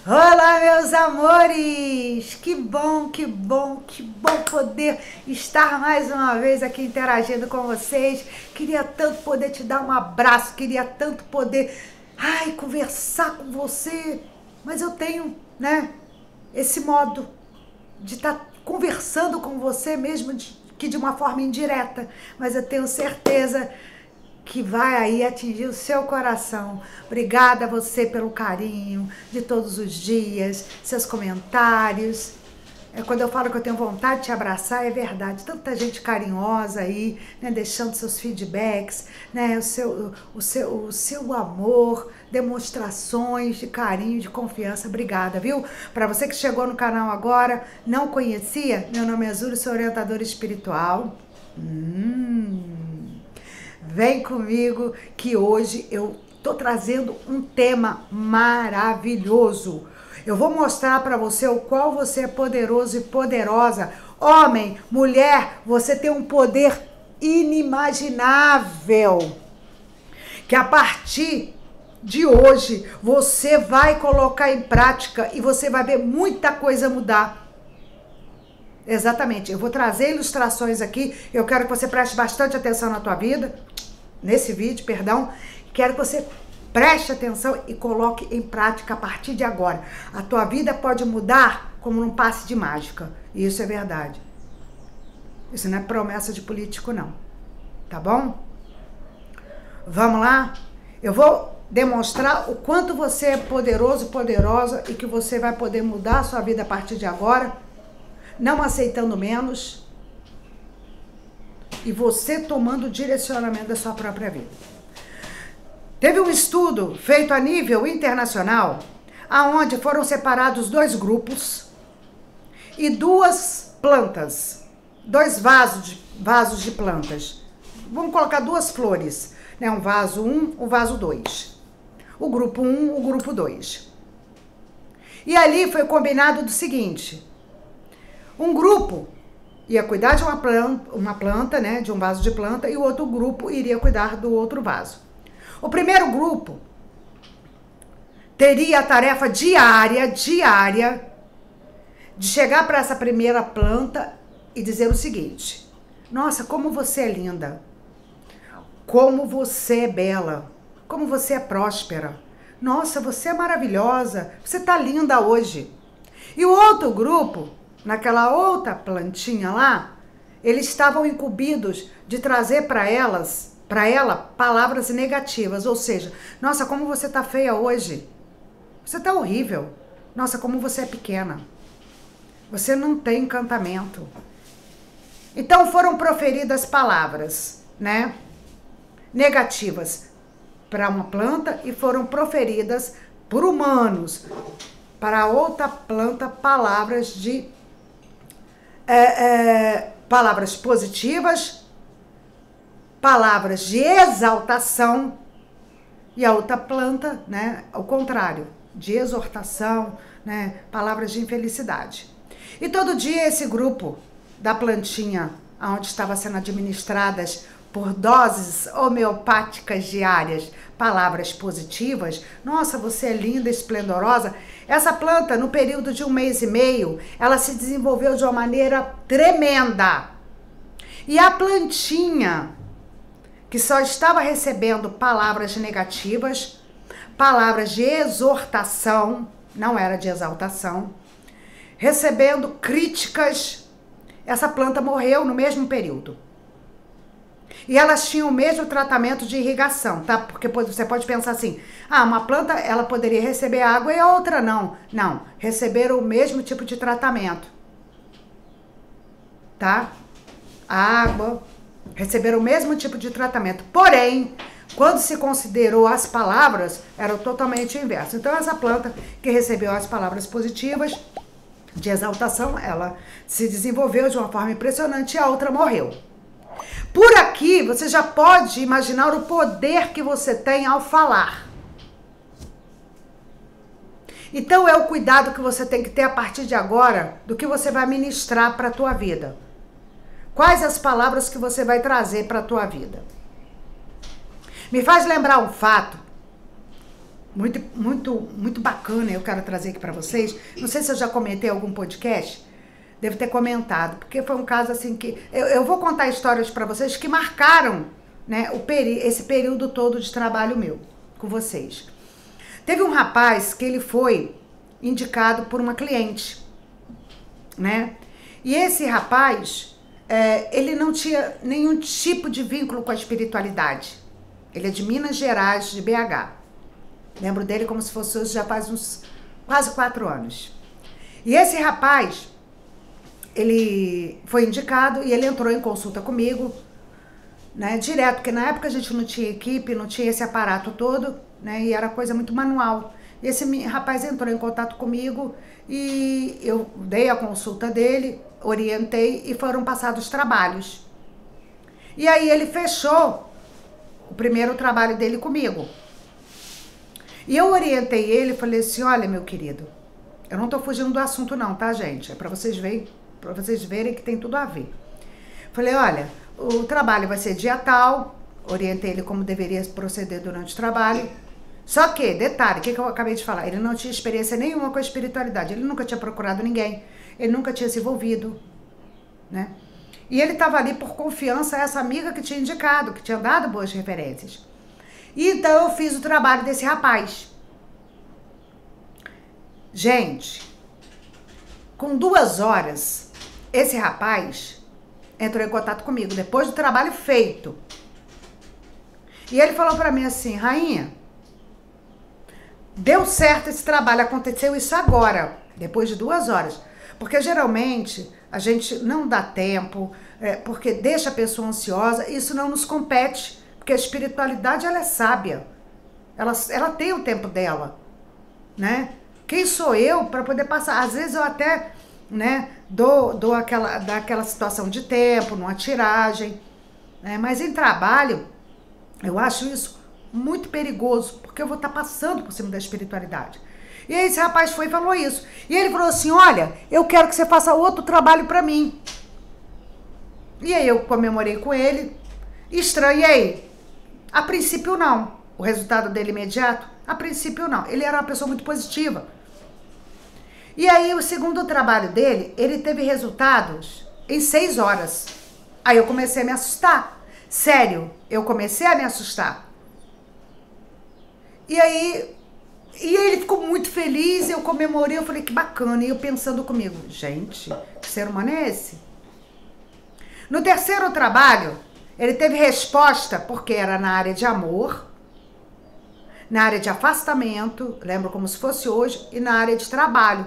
Olá, meus amores! Que bom, que bom, que bom poder estar mais uma vez aqui interagindo com vocês. Queria tanto poder te dar um abraço, queria tanto poder, conversar com você, mas eu tenho, esse modo de estar conversando com você mesmo que de uma forma indireta, mas eu tenho certeza que vai aí atingir o seu coração. Obrigada a você pelo carinho de todos os dias, seus comentários. Quando eu falo que eu tenho vontade de te abraçar, é verdade. Tanta gente carinhosa aí, deixando seus feedbacks, o seu amor, demonstrações de carinho, de confiança. Obrigada, viu? Para você que chegou no canal agora, não conhecia, meu nome é Azul, sou orientadora espiritual. Vem comigo que hoje eu tô trazendo um tema maravilhoso. Eu vou mostrar para você o qual você é poderoso e poderosa. Homem, mulher, você tem um poder inimaginável. Que a partir de hoje você vai colocar em prática e você vai ver muita coisa mudar. Exatamente, eu vou trazer ilustrações aqui. Eu quero que você preste bastante atenção na tua vida. Nesse vídeo, quero que você preste atenção e coloque em prática a partir de agora. A tua vida pode mudar como num passe de mágica. E isso é verdade. Isso não é promessa de político, não. Tá bom? Vamos lá? Eu vou demonstrar o quanto você é poderoso, poderosa e que você vai poder mudar a sua vida a partir de agora, não aceitando menos, e você tomando o direcionamento da sua própria vida. Teve um estudo feito a nível internacional, aonde foram separados 2 grupos e 2 plantas, 2 vasos de plantas. Vamos colocar 2 flores, um vaso 1, o vaso 2. O grupo 1, o grupo 2. E ali foi combinado do seguinte: um grupo ia cuidar de uma planta, de um vaso de planta, e o outro grupo iria cuidar do outro vaso. O primeiro grupo teria a tarefa diária de chegar para essa primeira planta e dizer o seguinte: nossa, como você é linda, como você é bela, como você é próspera, nossa, você é maravilhosa, você tá linda hoje. E o outro grupo, naquela outra plantinha lá, eles estavam incumbidos de trazer para ela palavras negativas, ou seja, nossa, como você tá feia hoje, você tá horrível, nossa, como você é pequena, você não tem encantamento. Então foram proferidas palavras, negativas para uma planta e foram proferidas por humanos para outra planta palavras palavras positivas, palavras de exaltação, e a outra planta, ao contrário, de exortação, palavras de infelicidade. E todo dia esse grupo da plantinha, onde estava sendo administradas por doses homeopáticas diárias, palavras positivas, nossa, você é linda, esplendorosa. Essa planta, no período de 1 mês e meio, ela se desenvolveu de uma maneira tremenda. E a plantinha, que só estava recebendo palavras negativas, palavras de exortação, não era de exaltação, recebendo críticas, essa planta morreu no mesmo período. E elas tinham o mesmo tratamento de irrigação, tá? Porque você pode pensar assim, uma planta, ela poderia receber água e a outra não. Não, receberam o mesmo tipo de tratamento, tá? A água, receberam o mesmo tipo de tratamento. Porém, quando se considerou as palavras, era totalmente o inverso. Então, essa planta que recebeu as palavras positivas, de exaltação, ela se desenvolveu de uma forma impressionante e a outra morreu. Por aqui, você já pode imaginar o poder que você tem ao falar. Então, é o cuidado que você tem que ter a partir de agora do que você vai ministrar para a tua vida. Quais as palavras que você vai trazer para a tua vida? Me faz lembrar um fato muito bacana, eu quero trazer aqui para vocês. Não sei se eu já comentei em algum podcast, devo ter comentado, porque foi um caso assim que... Eu vou contar histórias para vocês que marcaram, né, esse período todo de trabalho meu com vocês. Teve um rapaz que ele foi indicado por uma cliente, né? E esse rapaz, ele não tinha nenhum tipo de vínculo com a espiritualidade. Ele é de Minas Gerais, de BH. Lembro dele como se fosse hoje, já faz uns quase 4 anos. E esse rapaz, ele foi indicado e ele entrou em consulta comigo, né, direto, porque na época a gente não tinha equipe, não tinha esse aparato todo, né, e era coisa muito manual. E esse rapaz entrou em contato comigo e eu dei a consulta dele, orientei e foram passados trabalhos. E aí ele fechou o primeiro trabalho dele comigo. E eu orientei ele, falei assim, olha, meu querido, eu não tô fugindo do assunto não, tá, gente? É para vocês verem que tem tudo a ver. Falei, olha, o trabalho vai ser dia tal, orientei ele como deveria proceder durante o trabalho. Só que, detalhe, o que eu acabei de falar? Ele não tinha experiência nenhuma com a espiritualidade, ele nunca tinha procurado ninguém, ele nunca tinha se envolvido, né? E ele estava ali por confiança a essa amiga que tinha indicado, que tinha dado boas referências. Então eu fiz o trabalho desse rapaz. Gente, com 2 horas, esse rapaz entrou em contato comigo, depois do trabalho feito. E ele falou pra mim assim, rainha, deu certo esse trabalho, aconteceu isso agora, depois de 2 horas. Porque geralmente a gente não dá tempo, porque deixa a pessoa ansiosa, isso não nos compete. Porque a espiritualidade, ela é sábia. Ela tem o tempo dela, né? Quem sou eu para poder passar? Às vezes eu até, né, dou daquela situação de tempo, numa tiragem, né? Mas em trabalho, eu acho isso muito perigoso, porque eu vou estar passando por cima da espiritualidade. E aí esse rapaz foi e falou isso. E ele falou assim, olha, eu quero que você faça outro trabalho para mim. E aí eu comemorei com ele, estranhei. A princípio, não. O resultado dele imediato? A princípio, não. Ele era uma pessoa muito positiva. E aí, o segundo trabalho dele, ele teve resultados em 6 horas. Aí eu comecei a me assustar. Sério, eu comecei a me assustar. E aí ele ficou muito feliz, eu comemorei, eu falei, que bacana. E eu pensando comigo, gente, que ser humano é esse? No terceiro trabalho, ele teve resposta porque era na área de amor, na área de afastamento, lembro como se fosse hoje, e na área de trabalho.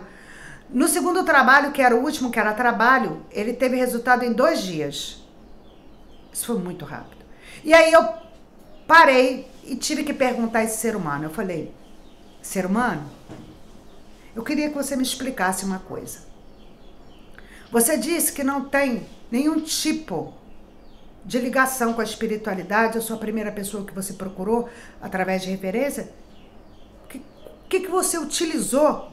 No segundo trabalho, que era o último, que era trabalho, ele teve resultado em 2 dias. Isso foi muito rápido. E aí eu parei e tive que perguntar a esse ser humano. Eu falei, ser humano, eu queria que você me explicasse uma coisa. Você disse que não tem nenhum tipo de ligação com a espiritualidade, eu sou a primeira pessoa que você procurou através de referência. O que você utilizou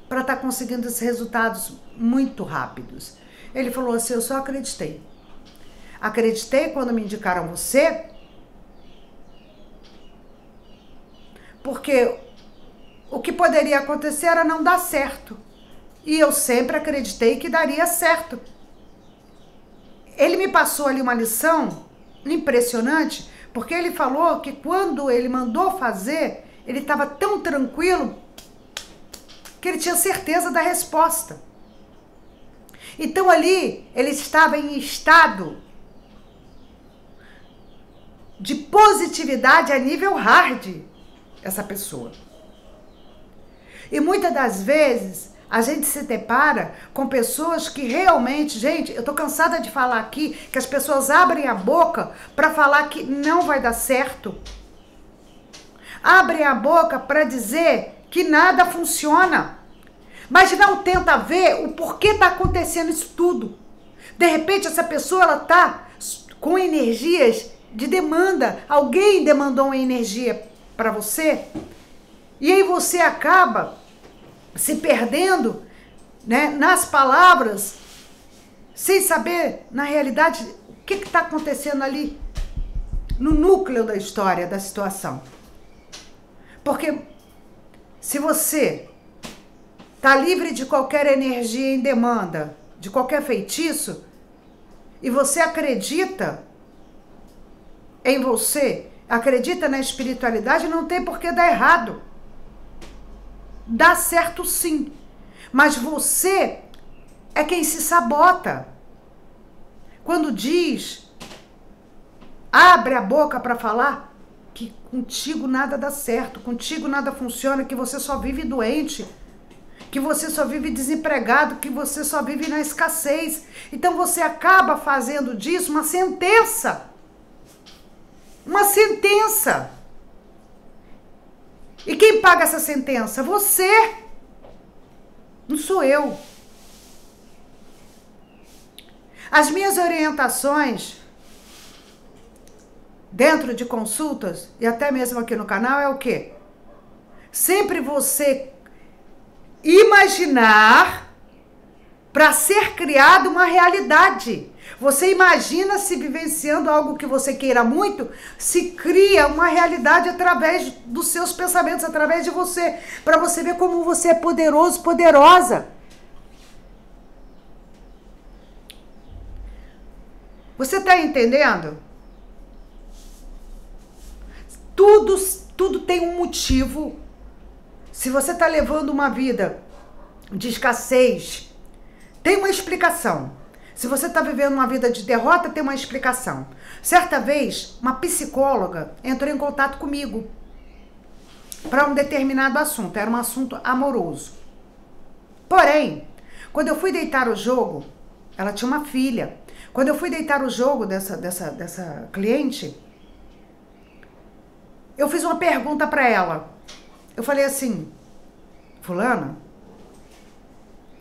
para estar conseguindo esses resultados muito rápidos? Ele falou assim, eu só acreditei. Acreditei quando me indicaram você, porque o que poderia acontecer era não dar certo. E eu sempre acreditei que daria certo. Ele me passou ali uma lição impressionante, porque ele falou que quando ele mandou fazer, ele estava tão tranquilo que ele tinha certeza da resposta. Então ali, ele estava em estado de positividade a nível hard, essa pessoa. E muitas das vezes, a gente se depara com pessoas que realmente, gente, eu tô cansada de falar aqui que as pessoas abrem a boca para falar que não vai dar certo. Abrem a boca para dizer que nada funciona. Mas não tenta ver o porquê tá acontecendo isso tudo. De repente essa pessoa, ela tá com energias de demanda. Alguém demandou uma energia para você. E aí você acaba se perdendo, né, nas palavras, sem saber, na realidade, o que está acontecendo ali no núcleo da história, da situação. Porque se você tá livre de qualquer energia em demanda, de qualquer feitiço, e você acredita em você, acredita na espiritualidade, não tem por que dar errado. Dá certo sim, mas você é quem se sabota. Quando diz, abre a boca para falar que contigo nada dá certo, contigo nada funciona, que você só vive doente, que você só vive desempregado, que você só vive na escassez. Então você acaba fazendo disso uma sentença. Uma sentença. E quem paga essa sentença? Você. Não sou eu. As minhas orientações dentro de consultas e até mesmo aqui no canal é o quê? Sempre você imaginar para ser criada uma realidade. Você imagina se vivenciando algo que você queira muito, se cria uma realidade através dos seus pensamentos, através de você, para você ver como você é poderoso, poderosa. Você está entendendo? Tudo tem um motivo. Se você está levando uma vida de escassez, tem uma explicação. Se você está vivendo uma vida de derrota, tem uma explicação. Certa vez, uma psicóloga entrou em contato comigo para um determinado assunto. Era um assunto amoroso. Porém, quando eu fui deitar o jogo, ela tinha uma filha. Quando eu fui deitar o jogo dessa cliente, eu fiz uma pergunta para ela. Eu falei assim, fulana,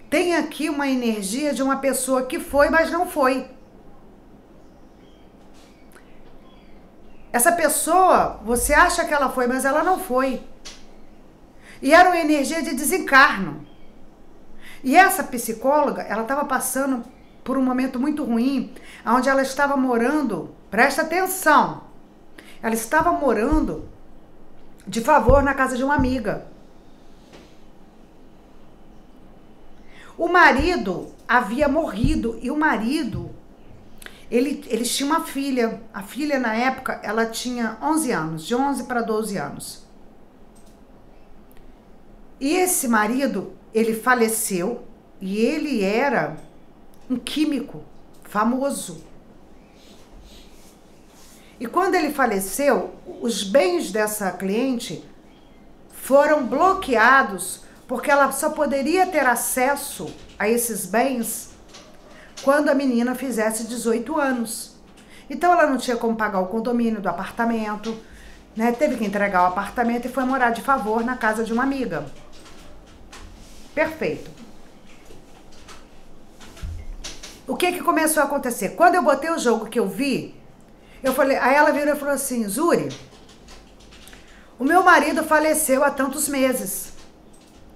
tem aqui uma energia de uma pessoa que foi, mas não foi. Essa pessoa, você acha que ela foi, mas ela não foi. E era uma energia de desencarno. E essa psicóloga, ela estava passando por um momento muito ruim, onde ela estava morando, presta atenção, ela estava morando de favor na casa de uma amiga. O marido havia morrido e o marido, eles tinham uma filha. A filha, na época, ela tinha 11 anos, de 11 para 12 anos. E esse marido, ele faleceu e ele era um químico famoso. E quando ele faleceu, os bens dessa cliente foram bloqueados porque ela só poderia ter acesso a esses bens quando a menina fizesse 18 anos. Então ela não tinha como pagar o condomínio do apartamento, né? Teve que entregar o apartamento e foi morar de favor na casa de uma amiga. Perfeito. O que começou a acontecer? Quando eu botei o jogo que eu vi, eu falei, aí ela virou e falou assim, Zuri, o meu marido faleceu há tantos meses.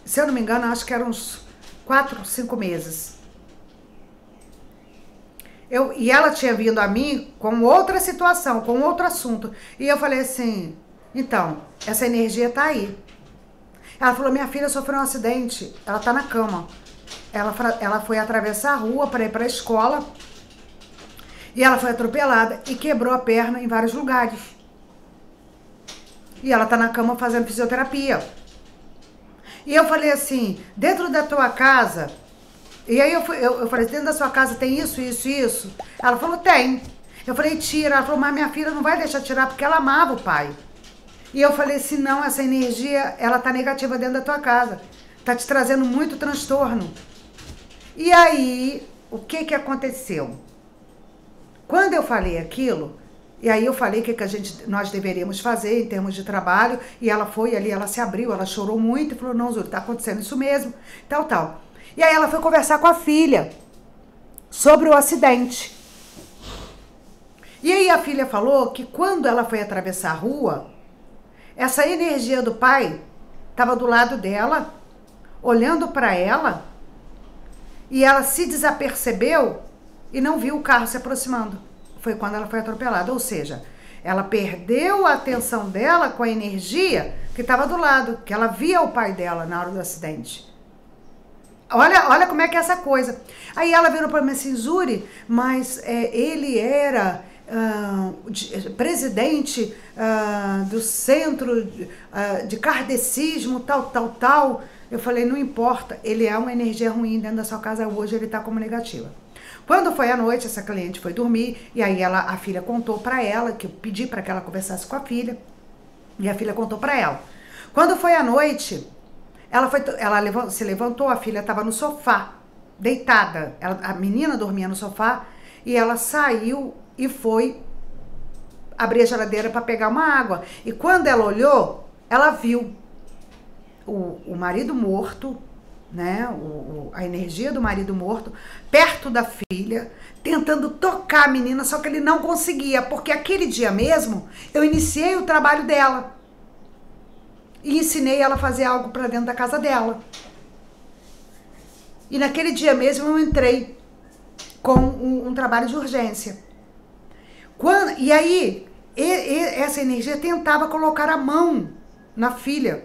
Se eu não me engano, acho que eram uns 4, 5 meses. E ela tinha vindo a mim com outra situação, com outro assunto. E eu falei assim, então, essa energia tá aí. Ela falou, minha filha sofreu um acidente, ela tá na cama. Ela foi atravessar a rua para ir para a escola e ela foi atropelada e quebrou a perna em vários lugares. E ela tá na cama fazendo fisioterapia. E eu falei assim, dentro da tua casa... E aí eu falei, dentro da sua casa tem isso, isso, isso? Ela falou, tem. Eu falei, tira. Ela falou, mas minha filha não vai deixar tirar porque ela amava o pai. E eu falei assim, não, essa energia, ela tá negativa dentro da tua casa. Tá te trazendo muito transtorno. E aí, o que aconteceu? Quando eu falei aquilo, e aí eu falei o que nós deveríamos fazer em termos de trabalho, e ela foi ali, ela se abriu, ela chorou muito e falou, não, Zuri, tá acontecendo isso mesmo, tal, tal. E aí ela foi conversar com a filha sobre o acidente. E aí a filha falou que quando ela foi atravessar a rua, essa energia do pai estava do lado dela, olhando para ela, e ela se desapercebeu e não viu o carro se aproximando. Foi quando ela foi atropelada. Ou seja, Ela perdeu a atenção dela com a energia que estava do lado, que ela via o pai dela na hora do acidente. Olha como é que é essa coisa. Aí ela virou para mim assim, Zuri, mas ele era presidente do centro de kardecismo, tal. Eu falei, não importa, ele é uma energia ruim dentro da sua casa, hoje ele está como negativa. Quando foi à noite, essa cliente foi dormir, e aí a filha contou para ela, que eu pedi para que ela conversasse com a filha, e a filha contou para ela. Quando foi à noite, ela se levantou, a filha estava no sofá, deitada. A menina dormia no sofá e ela saiu e foi abrir a geladeira para pegar uma água. E quando ela olhou, ela viu o marido morto, né? A energia do marido morto, perto da filha, tentando tocar a menina, só que ele não conseguia, porque aquele dia mesmo eu iniciei o trabalho dela. E ensinei ela a fazer algo para dentro da casa dela. E naquele dia mesmo eu entrei com um trabalho de urgência. E aí, essa energia tentava colocar a mão na filha.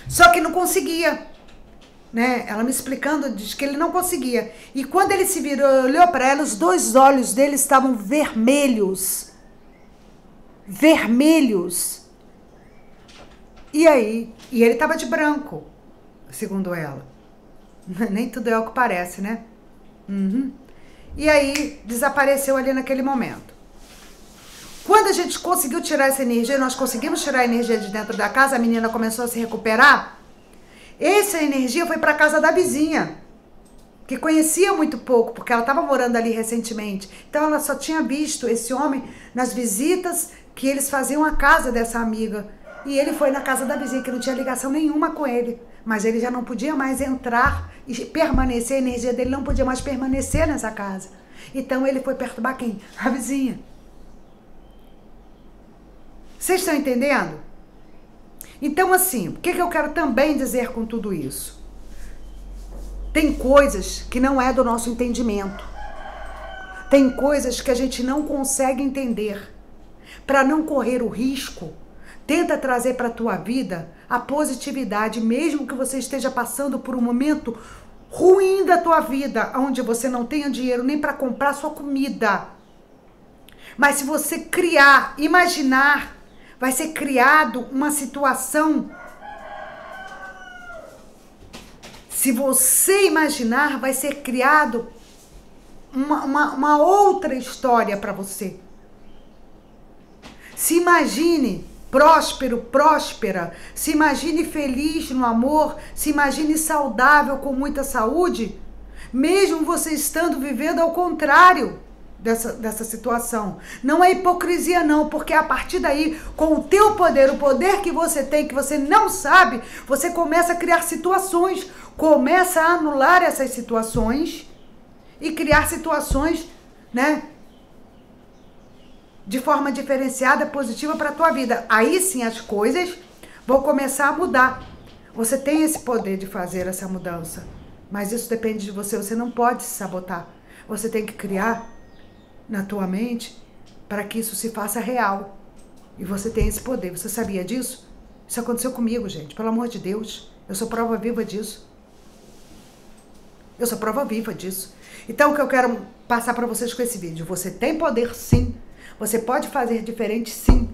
Só que não conseguia. Né? Ela me explicando, diz que ele não conseguia. E quando ele se virou, olhou para ela, os dois olhos dele estavam vermelhos. Vermelhos. E aí, ele tava de branco, segundo ela. Nem tudo é o que parece, né? Uhum. E aí, desapareceu ali naquele momento. Quando a gente conseguiu tirar essa energia, nós conseguimos tirar a energia de dentro da casa, a menina começou a se recuperar. Essa energia foi para casa da vizinha, que conhecia muito pouco, porque ela estava morando ali recentemente. Então, ela só tinha visto esse homem nas visitas que eles faziam à casa dessa amiga. E ele foi na casa da vizinha, que não tinha ligação nenhuma com ele. Mas ele já não podia mais entrar e permanecer, a energia dele não podia mais permanecer nessa casa. Então ele foi perturbar quem? A vizinha. Vocês estão entendendo? Então assim, o que eu quero também dizer com tudo isso? Tem coisas que não é do nosso entendimento. Tem coisas que a gente não consegue entender. Para não correr o risco, tenta trazer para a tua vida a positividade, mesmo que você esteja passando por um momento ruim da tua vida, onde você não tenha dinheiro nem para comprar sua comida. Mas se você criar, imaginar, vai ser criado uma situação. Se você imaginar, vai ser criado uma outra história para você. Se imagine próspero, próspera, se imagine feliz no amor, se imagine saudável, com muita saúde, mesmo você estando vivendo ao contrário dessa situação. Não é hipocrisia não, porque a partir daí, com o teu poder, o poder que você tem, que você não sabe, você começa a criar situações, começa a anular essas situações e criar situações, né, de forma diferenciada, positiva para a tua vida. Aí sim as coisas vão começar a mudar. Você tem esse poder de fazer essa mudança, mas isso depende de você. Você não pode se sabotar. Você tem que criar na tua mente para que isso se faça real. E você tem esse poder. Você sabia disso? Isso aconteceu comigo, gente. Pelo amor de Deus. Eu sou prova viva disso. Eu sou prova viva disso. Então o que eu quero passar para vocês com esse vídeo: você tem poder sim. Você pode fazer diferente sim,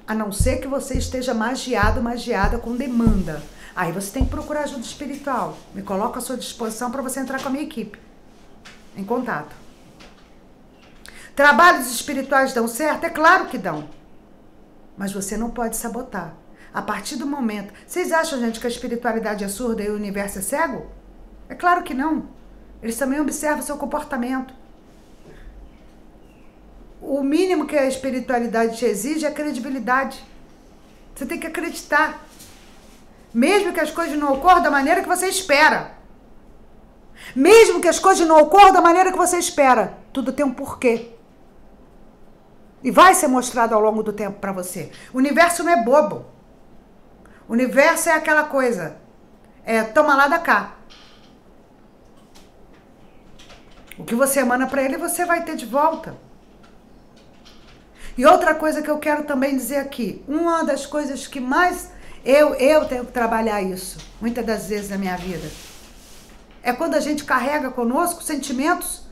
a não ser que você esteja magiado, magiada com demanda. Aí você tem que procurar ajuda espiritual. Me coloco à sua disposição para você entrar com a minha equipe em contato. Trabalhos espirituais dão certo? É claro que dão. Mas você não pode sabotar. A partir do momento... Vocês acham, gente, que a espiritualidade é surda e o universo é cego? É claro que não. Eles também observam o seu comportamento. O mínimo que a espiritualidade te exige é a credibilidade. Você tem que acreditar. Mesmo que as coisas não ocorram da maneira que você espera. Mesmo que as coisas não ocorram da maneira que você espera. Tudo tem um porquê. E vai ser mostrado ao longo do tempo para você. O universo não é bobo. O universo é aquela coisa. Toma lá da cá. O que você emana para ele, você vai ter de volta. E outra coisa que eu quero também dizer aqui, uma das coisas que mais eu tenho que trabalhar isso, muitas das vezes na minha vida, é quando a gente carrega conosco sentimentos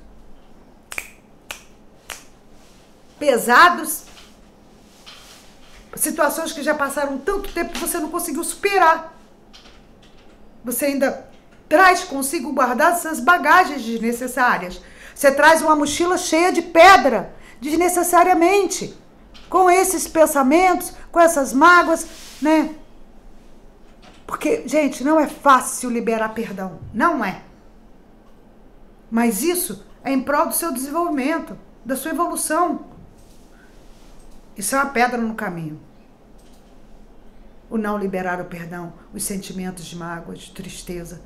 pesados, situações que já passaram tanto tempo que você não conseguiu superar. Você ainda traz consigo guardar essas bagagens desnecessárias. Você traz uma mochila cheia de pedra, desnecessariamente, com esses pensamentos, com essas mágoas, né? Porque, gente, não é fácil liberar perdão. Não é. Mas isso é em prol do seu desenvolvimento, da sua evolução. Isso é uma pedra no caminho. O não liberar o perdão, os sentimentos de mágoa, de tristeza,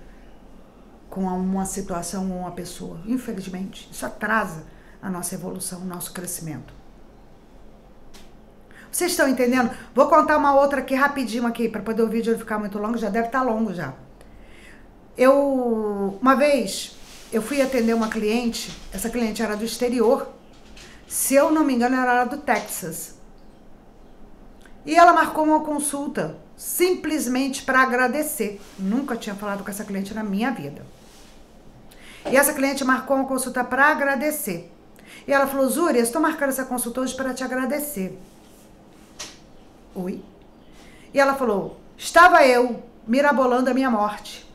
com uma situação ou uma pessoa. Infelizmente, isso atrasa a nossa evolução, o nosso crescimento. Vocês estão entendendo? Vou contar uma outra aqui rapidinho aqui, para poder o vídeo não ficar muito longo, já deve estar longo já. Uma vez, eu fui atender uma cliente, essa cliente era do exterior, se eu não me engano, ela era do Texas. E ela marcou uma consulta, simplesmente para agradecer. Nunca tinha falado com essa cliente na minha vida. E essa cliente marcou uma consulta para agradecer. E ela falou, Zúria, estou marcando essa consulta hoje para te agradecer. Oi? E ela falou, estava eu mirabolando a minha morte,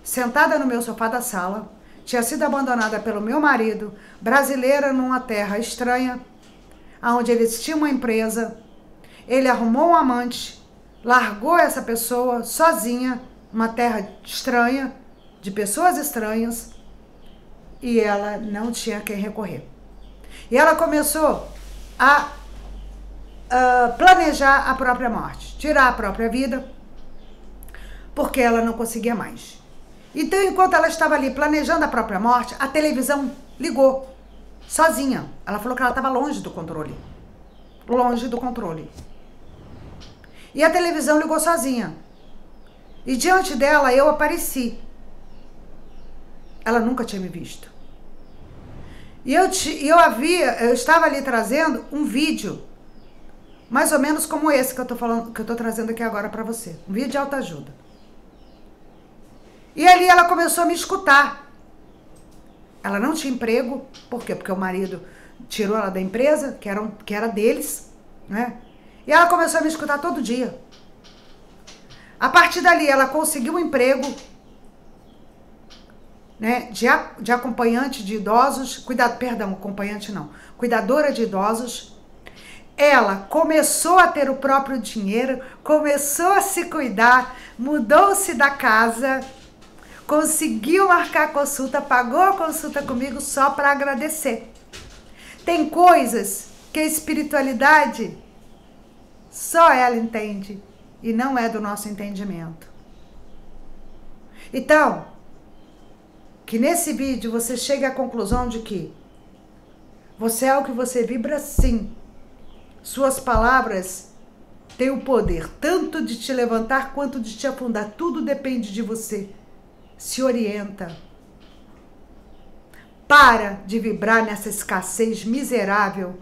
sentada no meu sofá da sala, tinha sido abandonada pelo meu marido, brasileira numa terra estranha, onde eles tinham uma empresa, ele arrumou um amante, largou essa pessoa sozinha, uma terra estranha, de pessoas estranhas, e ela não tinha quem recorrer. E ela começou a planejar a própria morte, tirar a própria vida, porque ela não conseguia mais. Então, enquanto ela estava ali planejando a própria morte, a televisão ligou, sozinha. Ela falou que ela estava longe do controle. Longe do controle. E a televisão ligou sozinha. E diante dela, eu apareci. Ela nunca tinha me visto. E eu estava ali trazendo um vídeo, mais ou menos como esse que eu estou trazendo aqui agora para você. Um vídeo de autoajuda. E ali ela começou a me escutar. Ela não tinha emprego. Por quê? Porque o marido tirou ela da empresa, que era deles, né? E ela começou a me escutar todo dia. A partir dali, ela conseguiu um emprego, né, de acompanhante de idosos, acompanhante não, cuidadora de idosos. Ela começou a ter o próprio dinheiro, começou a se cuidar, mudou-se da casa, conseguiu marcar a consulta, pagou a consulta comigo só para agradecer. Tem coisas que a espiritualidade só ela entende e não é do nosso entendimento. Então, que nesse vídeo você chegue à conclusão de que você é o que você vibra, sim. Suas palavras têm o poder tanto de te levantar quanto de te afundar. Tudo depende de você. Se orienta. Para de vibrar nessa escassez miserável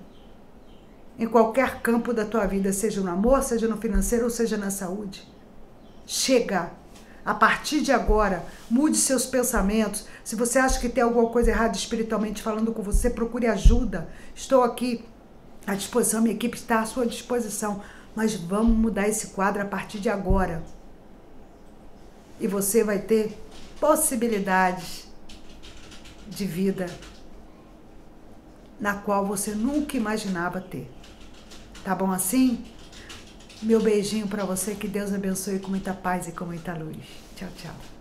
em qualquer campo da tua vida, seja no amor, seja no financeiro ou seja na saúde. Chega. A partir de agora, mude seus pensamentos. Se você acha que tem alguma coisa errada espiritualmente falando com você, procure ajuda. Estou aqui à disposição, minha equipe está à sua disposição. Mas vamos mudar esse quadro a partir de agora. E você vai ter possibilidades de vida na qual você nunca imaginava ter. Tá bom assim? Meu beijinho para você, que Deus abençoe com muita paz e com muita luz. Tchau, tchau.